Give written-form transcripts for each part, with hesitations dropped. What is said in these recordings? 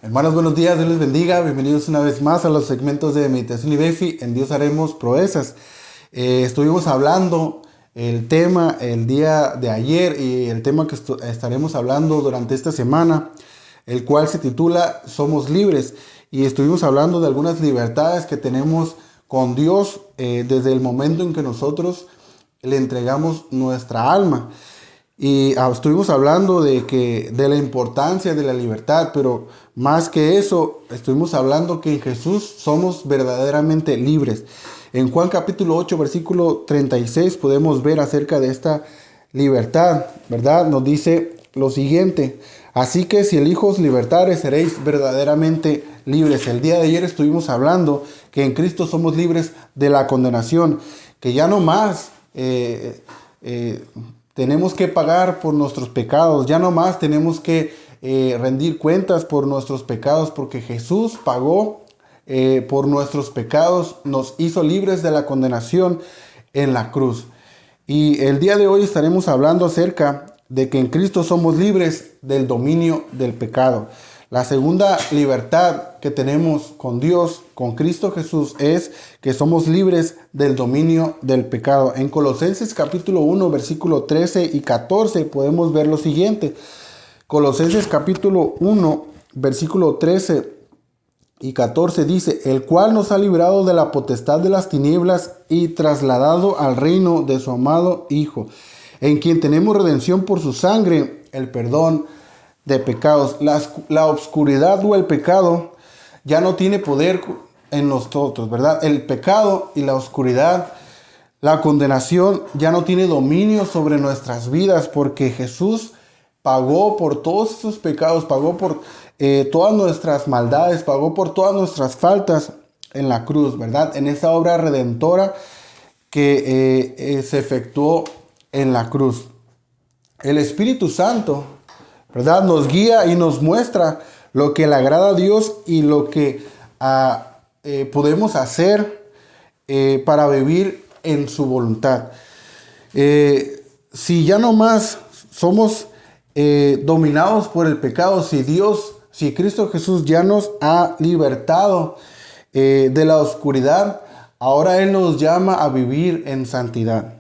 Hermanos, buenos días, Dios les bendiga. Bienvenidos una vez más a los segmentos de Meditación y Befi. En Dios haremos proezas. Estuvimos hablando el tema el día de ayer y el tema que estaremos hablando durante esta semana, el cual se titula Somos libres. Y estuvimos hablando de algunas libertades que tenemos con Dios desde el momento en que nosotros le entregamos nuestra alma. Y estuvimos hablando de la importancia de la libertad, pero más que eso, estuvimos hablando que en Jesús somos verdaderamente libres. En Juan capítulo 8, versículo 36 podemos ver acerca de esta libertad, ¿verdad? Nos dice lo siguiente: así que si el Hijo os libertare, seréis verdaderamente libres. El día de ayer estuvimos hablando que en Cristo somos libres de la condenación, que ya no más tenemos que pagar por nuestros pecados, ya no más tenemos que rendir cuentas por nuestros pecados, porque Jesús pagó por nuestros pecados, nos hizo libres de la condenación en la cruz. Y el día de hoy estaremos hablando acerca de que en Cristo somos libres del dominio del pecado. La segunda libertad que tenemos con Dios, con Cristo Jesús, es que somos libres del dominio del pecado. En Colosenses capítulo 1, versículo 13 y 14 podemos ver lo siguiente. Colosenses capítulo 1, versículo 13 y 14 dice: el cual nos ha librado de la potestad de las tinieblas y trasladado al reino de su amado Hijo, en quien tenemos redención por su sangre, el perdón de pecados. La oscuridad o el pecado ya no tiene poder en nosotros, ¿verdad? El pecado y la oscuridad, la condenación ya no tiene dominio sobre nuestras vidas, porque Jesús pagó por todos esos pecados, pagó por todas nuestras maldades, pagó por todas nuestras faltas en la cruz, ¿verdad? En esa obra redentora que se efectuó en la cruz. El Espíritu Santo, ¿verdad?, nos guía y nos muestra lo que le agrada a Dios y lo que podemos hacer para vivir en su voluntad. Si ya no más somos dominados por el pecado, si Cristo Jesús ya nos ha libertado de la oscuridad, ahora Él nos llama a vivir en santidad.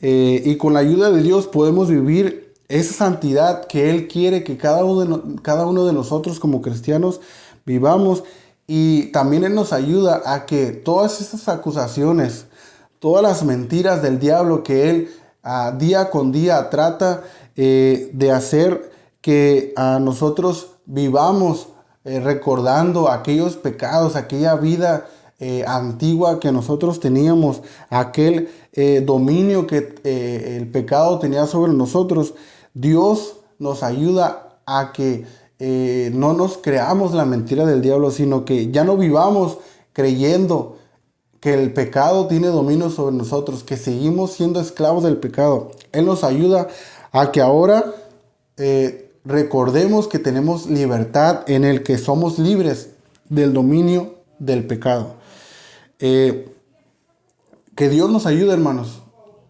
Y con la ayuda de Dios podemos vivir esa santidad que Él quiere que cada uno de nosotros como cristianos vivamos. Y también Él nos ayuda a que todas esas acusaciones, todas las mentiras del diablo que Él día con día trata de hacer que a nosotros vivamos recordando aquellos pecados, aquella vida antigua que nosotros teníamos, aquel dominio que el pecado tenía sobre nosotros. Dios nos ayuda a que no nos creamos la mentira del diablo, sino que ya no vivamos creyendo que el pecado tiene dominio sobre nosotros, que seguimos siendo esclavos del pecado. Él nos ayuda a que ahora recordemos que tenemos libertad en el que somos libres del dominio del pecado. Que Dios nos ayude, hermanos,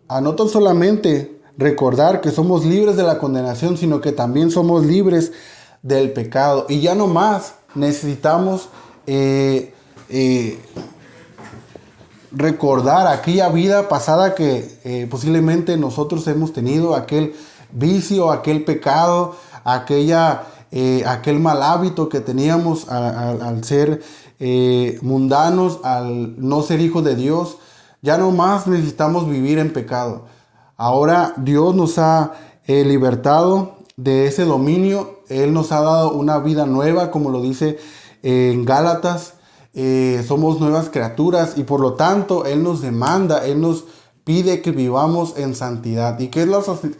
a no tan solamente recordar que somos libres de la condenación, sino que también somos libres del pecado. Y ya no más necesitamos recordar aquella vida pasada que posiblemente nosotros hemos tenido, aquel vicio, aquel pecado, aquel mal hábito que teníamos al ser mundanos, al no ser hijos de Dios. Ya no más necesitamos vivir en pecado. Ahora Dios nos ha libertado de ese dominio. Él nos ha dado una vida nueva, como lo dice en Gálatas. Somos nuevas criaturas y por lo tanto Él nos demanda, Él nos pide que vivamos en santidad. ¿Y qué es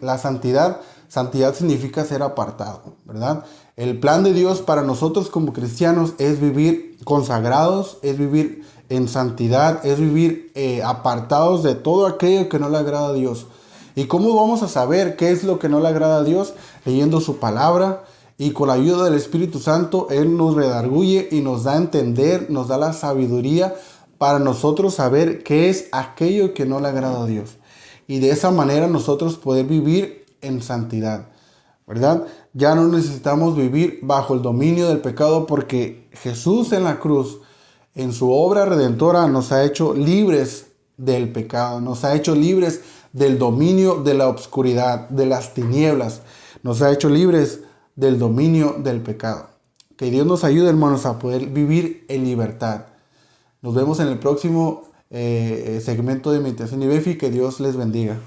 la santidad? Santidad significa ser apartado, ¿verdad? El plan de Dios para nosotros como cristianos es vivir consagrados, es vivir en santidad, es vivir apartados de todo aquello que no le agrada a Dios. ¿Y cómo vamos a saber qué es lo que no le agrada a Dios? Leyendo su palabra, y con la ayuda del Espíritu Santo Él nos redarguye y nos da a entender, nos da la sabiduría para nosotros saber qué es aquello que no le agrada a Dios. Y de esa manera nosotros poder vivir en santidad. ¿verdad? Ya no necesitamos vivir bajo el dominio del pecado porque Jesús en la cruz, en su obra redentora, nos ha hecho libres del pecado, nos ha hecho libres del dominio de la obscuridad, de las tinieblas, nos ha hecho libres del dominio del pecado. Que Dios nos ayude, hermanos, a poder vivir en libertad. Nos vemos en el próximo segmento de Meditación y Befi. Que Dios les bendiga.